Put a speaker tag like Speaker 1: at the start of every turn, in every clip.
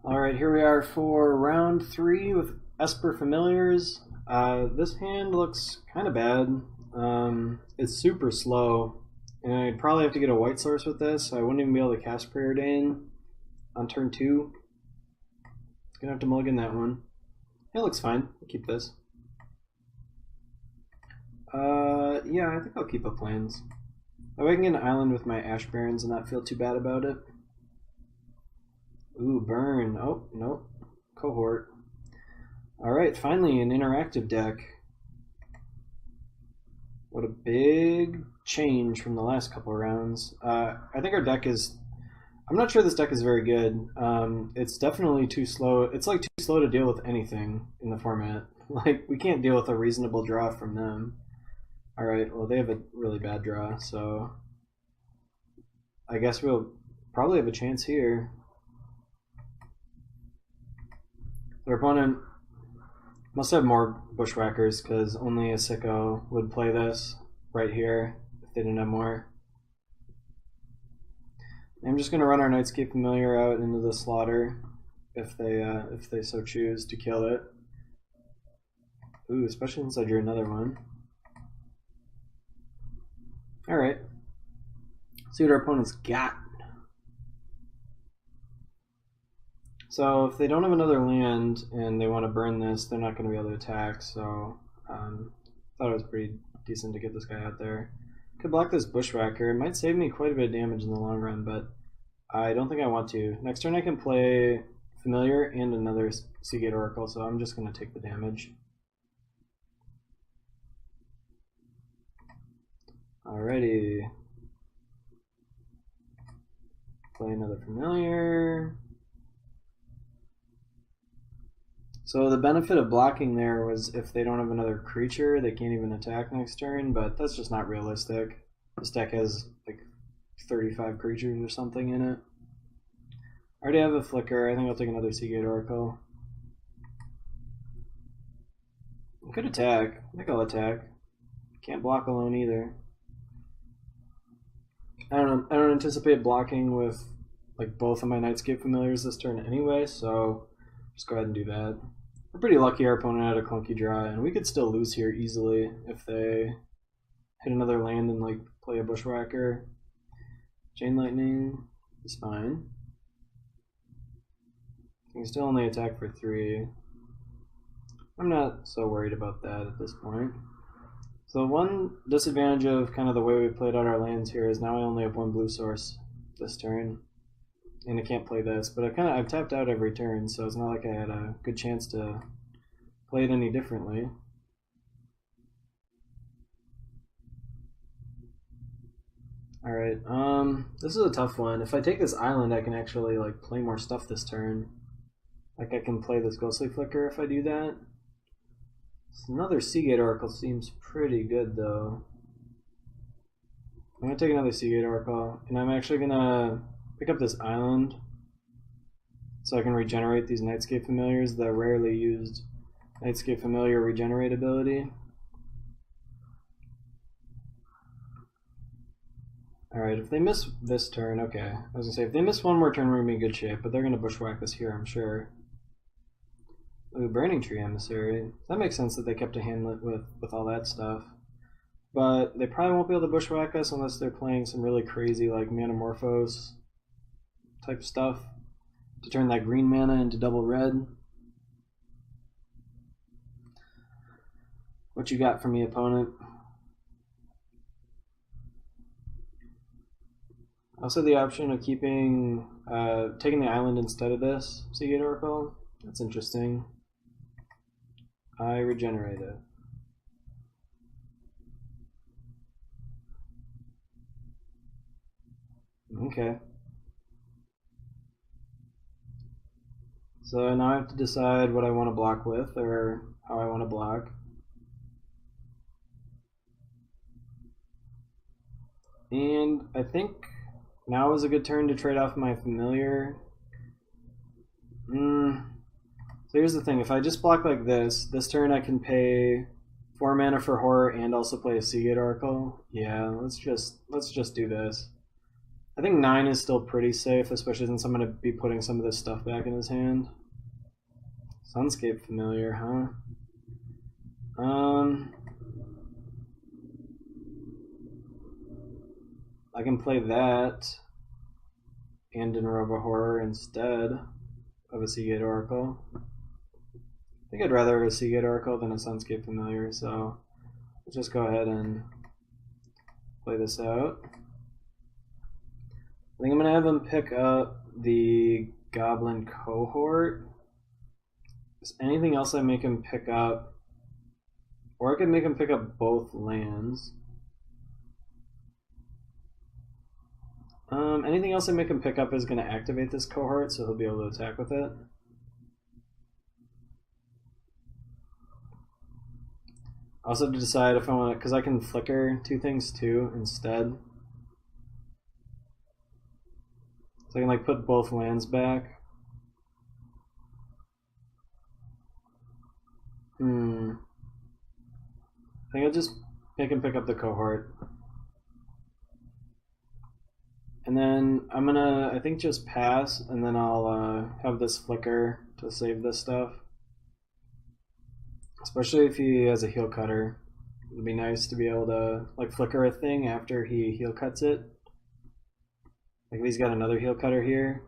Speaker 1: Alright, here we are for round 3 with Esper Familiars. This hand looks kind of bad. It's super slow, and I'd probably have to get a white source with this, so I wouldn't even be able to cast Preordain on turn 2. Gonna have to mulligan that one. It looks fine. I'll keep this. Yeah, I think I'll keep up Plains. That way I can get an island with my Ash Barrens and not feel too bad about it. Ooh, burn. Oh, nope. Cohort. Alright, finally an interactive deck. What a big change from the last couple rounds. I think our deck is... I'm not sure this deck is very good. It's definitely too slow. It's like too slow to deal with anything in the format. Like, we can't deal with a reasonable draw from them. Alright, well they have a really bad draw, so... I guess we'll probably have a chance here. Their opponent must have more Bushwhackers, because only a sicko would play this right here if they didn't have more. I'm just going to run our Nightscape Familiar out into the slaughter if they so choose to kill it. Ooh, especially since I drew another one. Alright. See what our opponent's got. So if they don't have another land and they want to burn this, they're not going to be able to attack, so thought it was pretty decent to get this guy out there. Could block this Bushwhacker. It might save me quite a bit of damage in the long run, but I don't think I want to. Next turn I can play Familiar and another Seagate Oracle, so I'm just going to take the damage. Alrighty. Play another Familiar. So the benefit of blocking there was if they don't have another creature, they can't even attack next turn, but that's just not realistic. This deck has like 35 creatures or something in it. I already have a Flicker. I think I'll take another Seagate Oracle. I could attack. I think I'll attack. Can't block alone either. I don't anticipate blocking with like both of my Nightscape Familiars this turn anyway, so just go ahead and do that. We're pretty lucky our opponent had a clunky draw, and we could still lose here easily if they hit another land and like play a Bushwhacker. Chain Lightning is fine. You can still only attack for 3. I'm not so worried about that at this point. So one disadvantage of kind of the way we played out our lands here is now I only have 1 blue source this turn. And I can't play this, but I've tapped out every turn, so it's not like I had a good chance to play it any differently. Alright, this is a tough one. If I take this island, I can actually like play more stuff this turn. Like I can play this Ghostly Flicker if I do that. So another Seagate Oracle seems pretty good though. I'm gonna take another Seagate Oracle, and I'm actually gonna pick up this island so I can regenerate these Nightscape Familiars, the rarely used Nightscape Familiar regenerate ability. Alright, if they miss this turn, okay. I was gonna say, if they miss one more turn, we're gonna be in good shape, but they're gonna Bushwhack us here, I'm sure. Ooh, Burning Tree Emissary. That makes sense that they kept a hand with all that stuff. But they probably won't be able to Bushwhack us unless they're playing some really crazy, like, Manamorphose type stuff to turn that green mana into double red. What you got for me, opponent? Also the option of keeping taking the island instead of this Seagate Oracle. That's interesting. I regenerate it. Okay. So now I have to decide what I want to block with, or how I want to block. And I think now is a good turn to trade off my Familiar. So here's the thing, if I just block like this turn I can pay 4 mana for Horror and also play a Seagate Oracle. Yeah, let's just do this. I think 9 is still pretty safe, especially since I'm going to be putting some of this stuff back in his hand. Sunscape Familiar, huh? I can play that and Denarova Horror instead of a Seagate Oracle. I think I'd rather have a Seagate Oracle than a Sunscape Familiar, so let's just go ahead and play this out. I think I'm going to have him pick up the Goblin Cohort. Is anything else I make him pick up? Or I could make him pick up both lands. Anything else I make him pick up is going to activate this cohort, so he'll be able to attack with it. I also have to decide if I want to, because I can flicker 2 things too instead. So I can like put both lands back. I think I'll just make him pick up the cohort. And then I'm gonna, I think, just pass, and then I'll have this flicker to save this stuff. Especially if he has a heel cutter. It'd be nice to be able to like flicker a thing after he heel cuts it. Like if he's got another heel cutter here.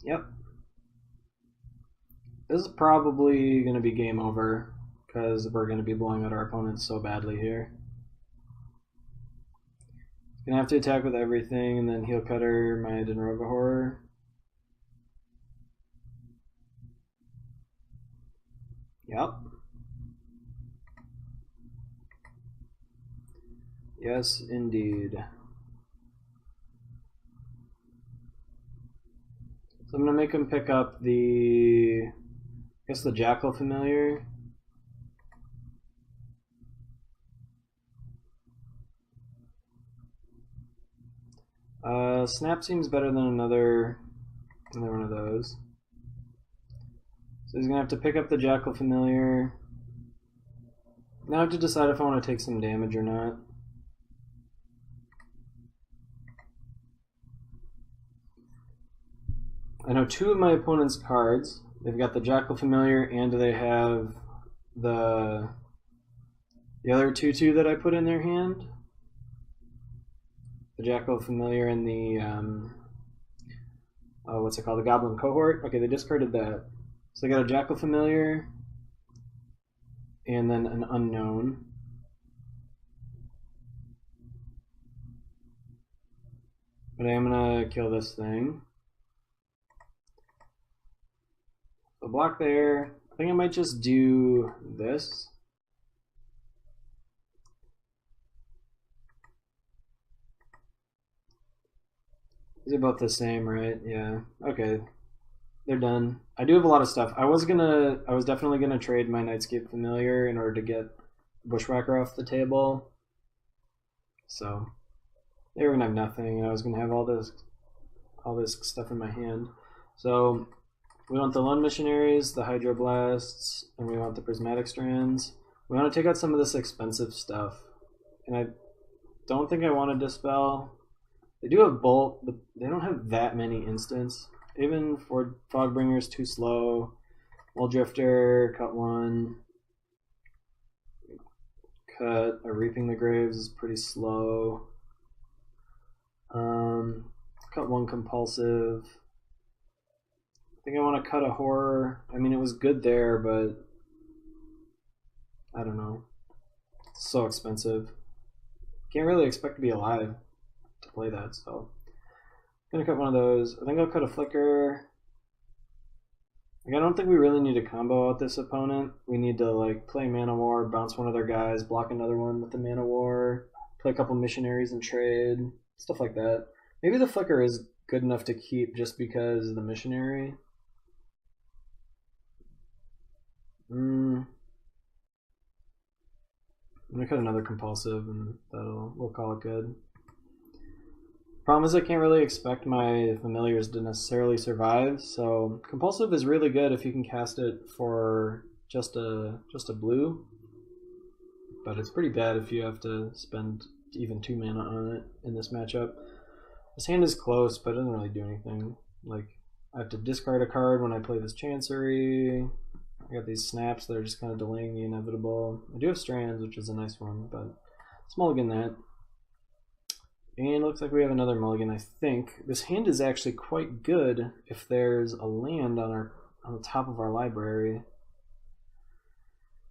Speaker 1: Yep. This is probably going to be game over because we're going to be blowing out our opponents so badly here. Gonna have to attack with everything and then heel cutter my Denarova Horror. Yep. Yes, indeed. So I'm gonna make him pick up the, I guess, the Jackal Familiar. Snap seems better than another one of those. So he's gonna have to pick up the Jackal Familiar. Now I have to decide if I want to take some damage or not. I know 2 of my opponent's cards. They've got the Jackal Familiar and they have the other 2/2 that I put in their hand. The Jackal Familiar and the what's it called? The Goblin Cohort. Okay, they discarded that. So they got a Jackal Familiar and then an Unknown. But I am gonna kill this thing. So block there. I think I might just do this. These are both the same, right? Yeah. Okay. They're done. I do have a lot of stuff. I was definitely gonna trade my Nightscape Familiar in order to get Bushwhacker off the table. So they were gonna have nothing, and I was gonna have all this stuff in my hand. So we want the Lone Missionaries, the Hydroblasts, and we want the Prismatic Strands. We want to take out some of this expensive stuff. And I don't think I want to Dispel. They do have Bolt, but they don't have that many instants. Even for Fogbringer's too slow. Wall Drifter, cut 1. Cut a Reaping the Graves is pretty slow. Cut 1 Compulsive. I think I want to cut a Horror. I mean, it was good there, but I don't know. It's so expensive. Can't really expect to be alive to play that, so I'm gonna cut one of those. I think I'll cut a Flicker. Like, I don't think we really need to combo out this opponent. We need to like play Mana War, bounce one of their guys, block another one with the Mana War, play a couple Missionaries and trade, stuff like that. Maybe the Flicker is good enough to keep just because of the Missionary. I'm gonna cut another Compulsive and we'll call it good. Problem is I can't really expect my Familiars to necessarily survive, so Compulsive is really good if you can cast it for just a blue, but it's pretty bad if you have to spend even 2 mana on it in this matchup. This hand is close, but it doesn't really do anything. Like, I have to discard a card when I play this Chancery. I got these snaps that are just kind of delaying the inevitable. I do have Strands, which is a nice one, but let's mulligan that. And it looks like we have another mulligan, I think. This hand is actually quite good if there's a land on the top of our library.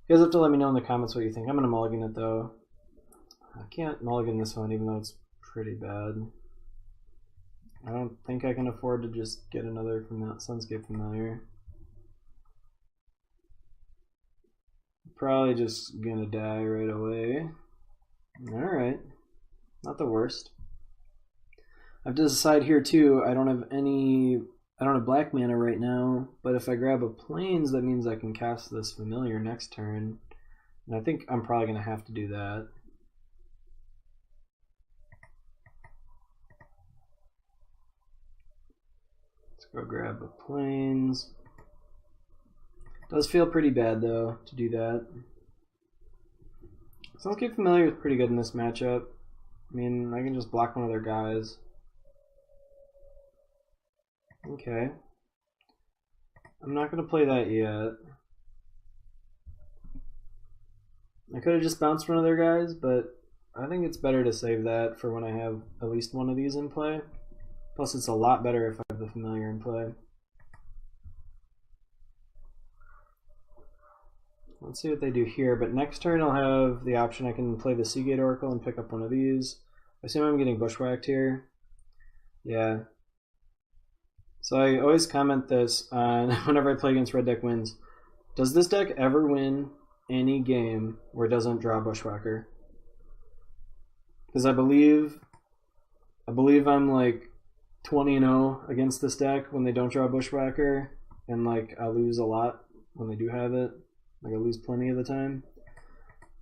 Speaker 1: You guys have to let me know in the comments what you think. I'm going to mulligan it, though. I can't mulligan this one, even though it's pretty bad. I don't think I can afford to just get another Sunscape Familiar. Probably just gonna die right away. Alright. Not the worst. I have to decide here too, I don't have black mana right now, but if I grab a Plains, that means I can cast this Familiar next turn. And I think I'm probably gonna have to do that. Let's go grab a Plains. Does feel pretty bad though to do that. Sunscape Familiar is pretty good in this matchup. I mean, I can just block one of their guys. Okay. I'm not going to play that yet. I could have just bounced one of their guys, but I think it's better to save that for when I have at least one of these in play. Plus, it's a lot better if I have the Familiar in play. Let's see what they do here, but next turn I'll have the option I can play the Seagate Oracle and pick up one of these. I assume I'm getting bushwhacked here. Yeah. So I always comment this on whenever I play against Red Deck Wins. Does this deck ever win any game where it doesn't draw Bushwhacker? Because I believe I'm like 20-0 against this deck when they don't draw Bushwhacker, and like I lose a lot when they do have it. Like I lose plenty of the time.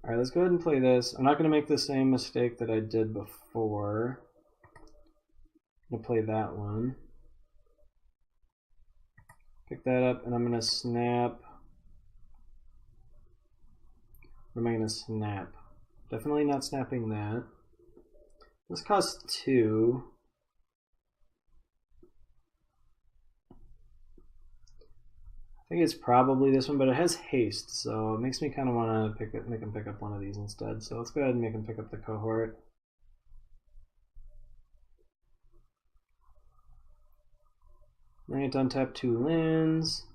Speaker 1: Alright, let's go ahead and play this. I'm not going to make the same mistake that I did before. I'm going to play that one. Pick that up, and I'm going to snap. What am I going to snap? Definitely not snapping that. This costs 2. I think it's probably this one, but it has haste, so it makes me kind of want to make him pick up one of these instead. So let's go ahead and make him pick up the Cohort. Then I get to untap 2 lands.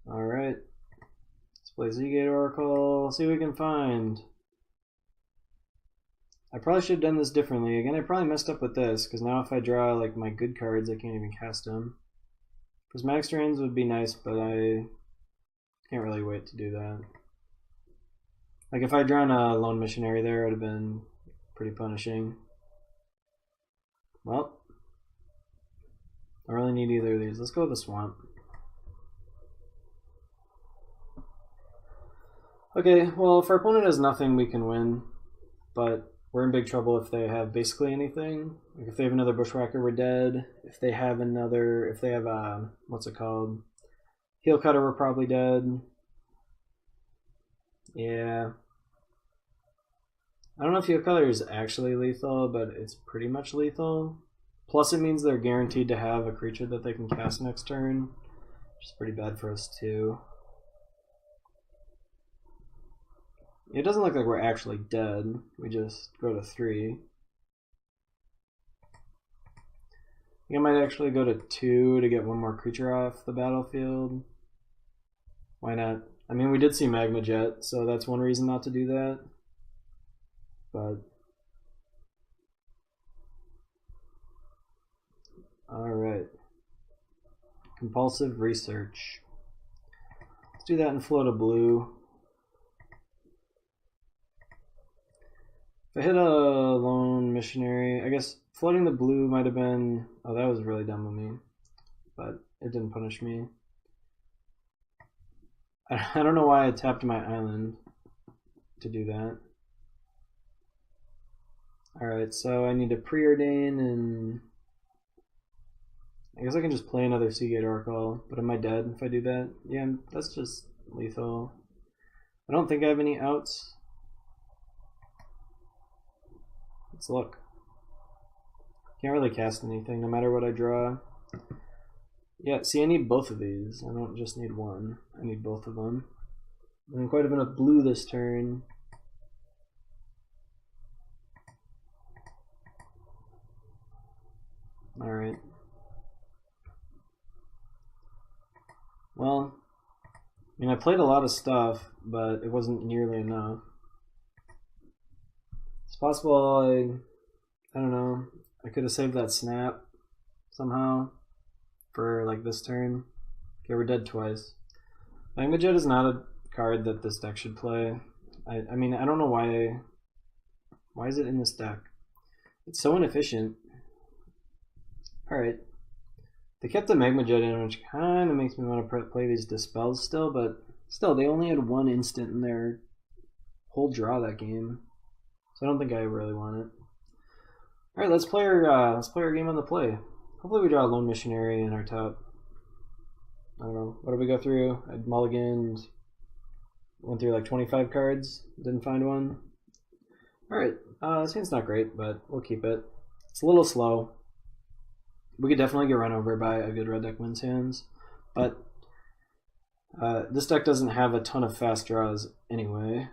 Speaker 1: Alright. Let's play Seagate Oracle, see what we can find. I probably should have done this differently. Again, I probably messed up with this, because now if I draw like my good cards, I can't even cast them. Prismatic Strands would be nice, but I can't really wait to do that. Like if I had drawn a Lone Missionary there, it would have been pretty punishing. Well, I don't really need either of these. Let's go with the Swamp. Okay, well, if our opponent has nothing, we can win, but we're in big trouble if they have basically anything. Like if they have another Bushwhacker, we're dead. If they have what's it called? Heel Cutter, we're probably dead. Yeah. I don't know if Heel Cutter is actually lethal, but it's pretty much lethal. Plus it means they're guaranteed to have a creature that they can cast next turn, which is pretty bad for us too. It doesn't look like we're actually dead. We just go to 3. I think I might actually go to 2 to get one more creature off the battlefield. Why not? I mean, we did see Magma Jet, so that's one reason not to do that. But alright. Compulsive Research. Let's do that and float a blue. If I hit a Lone Missionary, I guess floating the blue might have been... Oh, that was really dumb of me. But it didn't punish me. I don't know why I tapped my island to do that. Alright, so I need to preordain and... I guess I can just play another Seagate Oracle, but am I dead if I do that? Yeah, that's just lethal. I don't think I have any outs. Let's look. Can't really cast anything no matter what I draw. Yeah, see, I need both of these. I don't just need one. I need both of them. I don't quite have enough blue this turn. Alright. Well, I mean, I played a lot of stuff, but it wasn't nearly enough. It's possible I don't know, I could have saved that snap somehow for like this turn. Okay, we're dead twice. Magma Jet is not a card that this deck should play. I mean, I don't know why is it in this deck? It's so inefficient. Alright. They kept the Magma Jet in, which kind of makes me want to play these Dispels still, but still, they only had one instant in their whole draw that game. So I don't think I really want it. Alright, let's play our game on the play. Hopefully we draw a Lone Missionary in our top. I don't know. What did we go through? I mulliganed, went through like 25 cards, didn't find one. Alright, this hand's not great, but we'll keep it. It's a little slow. We could definitely get run over by a good red deck wins hands, but this deck doesn't have a ton of fast draws anyway.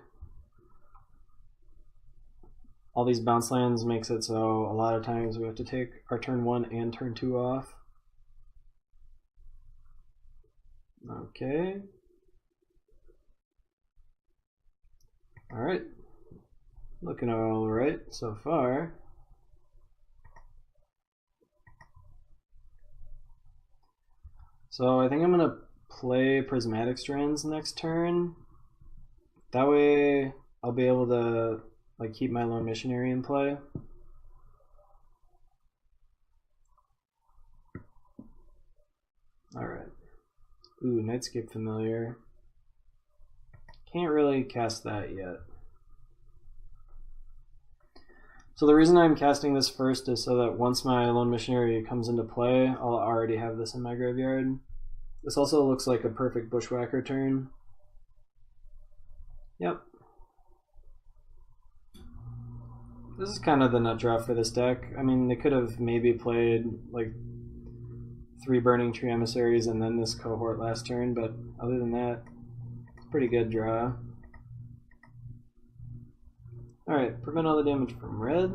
Speaker 1: All these bounce lands makes it so a lot of times we have to take our turn 1 and turn 2 off. Okay. Alright. Looking alright so far. So I think I'm going to play Prismatic Strands next turn. That way I'll be able to like keep my Lone Missionary in play. Alright. Ooh, Nightscape Familiar. Can't really cast that yet. So the reason I'm casting this first is so that once my Lone Missionary comes into play, I'll already have this in my graveyard. This also looks like a perfect Bushwhacker turn. Yep. This is kind of the nut draw for this deck. I mean, they could have maybe played like 3 Burning Tree Emissaries and then this cohort last turn, but other than that, it's a pretty good draw. Alright, prevent all the damage from red.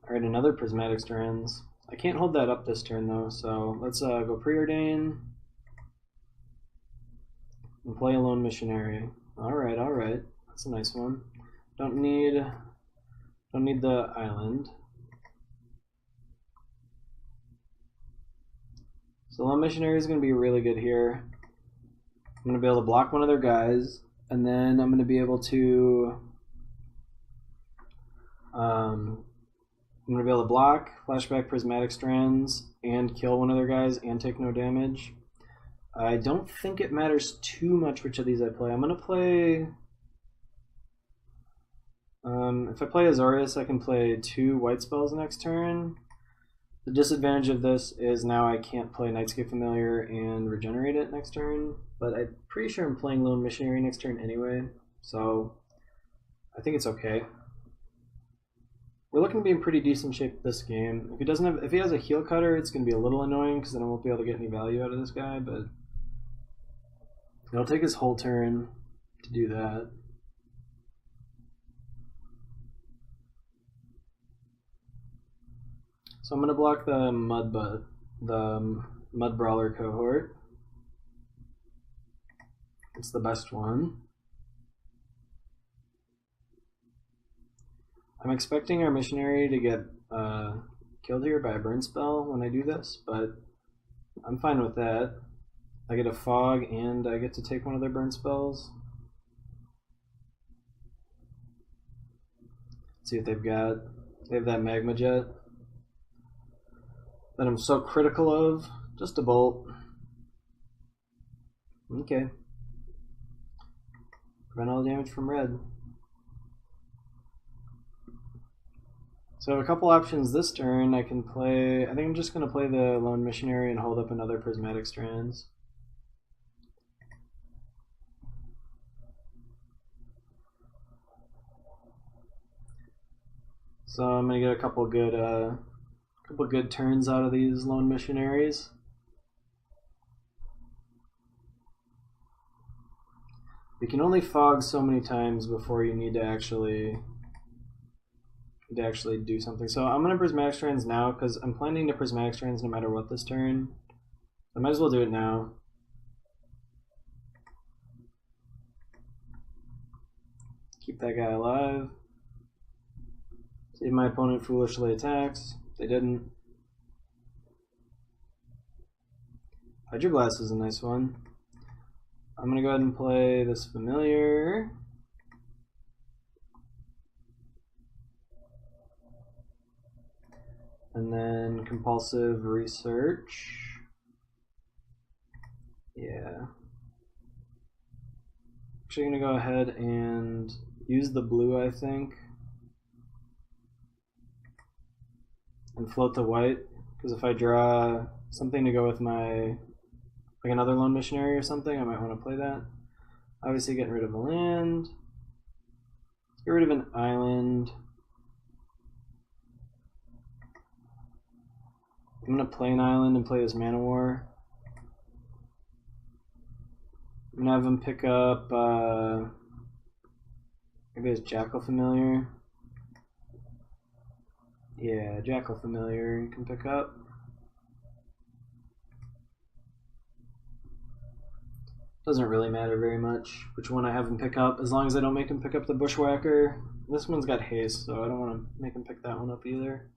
Speaker 1: Alright, another Prismatic Strands. I can't hold that up this turn though, so let's go Preordain and play a Lone Missionary. Alright, alright. That's a nice one. Don't need the island. So Lone Missionary is going to be really good here. I'm going to be able to block one of their guys, and then I'm going to be able to block, flashback Prismatic Strands, and kill one of their guys and take no damage. I don't think it matters too much which of these I play. I'm going to play... if I play Azorius, I can play 2 white spells next turn. The disadvantage of this is now I can't play Nightscape Familiar and regenerate it next turn, but I'm pretty sure I'm playing Lone Missionary next turn anyway, so I think it's okay. We're looking to be in pretty decent shape this game. If he has a Heel Cutter, it's going to be a little annoying because then I won't be able to get any value out of this guy, but it'll take his whole turn to do that. So I'm going to block the Mud Brawler cohort. It's the best one. I'm expecting our missionary to get killed here by a burn spell when I do this, but I'm fine with that. I get a fog and I get to take one of their burn spells. Let's see what they've got. They have that Magma Jet that I'm so critical of. Just a bolt. Okay. Prevent all the damage from red. So I have a couple options this turn. I can play... I think I'm just going to play the Lone Missionary and hold up another Prismatic Strands. So I'm gonna get a couple good turns out of these lone missionaries. You can only fog so many times before you need to actually do something. So I'm gonna prismatic strands now because I'm planning to prismatic strands no matter what this turn. I might as well do it now. Keep that guy alive. See if my opponent foolishly attacks. They didn't. Hydroblast is a nice one. I'm going to go ahead and play this familiar. And then compulsive research. Yeah. Actually going to go ahead and use the blue, I think. And float the white, because if I draw something to go with my, like another lone missionary or something, I might want to play that. Obviously getting rid of a land. Let's get rid of an island. I'm going to play an island and play this Mana War. I'm going to have him pick up maybe his Jackal Familiar. Yeah, Jackal Familiar you can pick up. Doesn't really matter very much which one I have him pick up, as long as I don't make him pick up the Bushwhacker. This one's got haste, so I don't want to make him pick that one up either.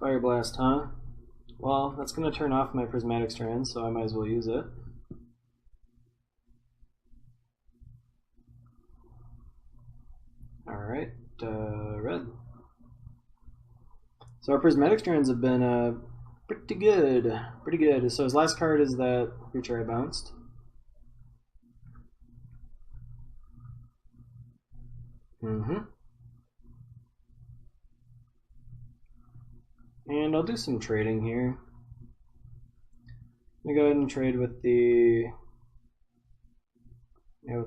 Speaker 1: Fire Blast, huh? Well, that's going to turn off my Prismatic Strand, so I might as well use it. Alright, red. So our Prismatic Strands have been pretty good. Pretty good. So his last card is that creature I bounced. And I'll do some trading here. I'm gonna go ahead and trade with the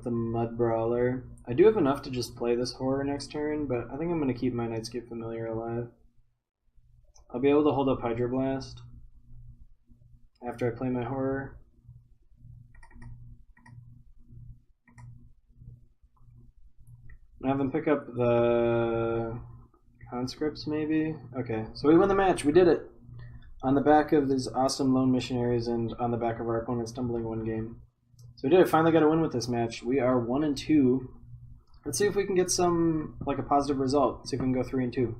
Speaker 1: Mud Brawler. I do have enough to just play this horror next turn, but I think I'm gonna keep my Nightscape Familiar alive. I'll be able to hold up Hydroblast after I play my horror. I have him pick up the conscripts, maybe? Okay, so we win the match. We did it! On the back of these awesome lone missionaries and on the back of our opponent's tumbling one game. So we did it. Finally got a win with this match. We are 1-2. Let's see if we can get some, like a positive result. See if we can go 3-2.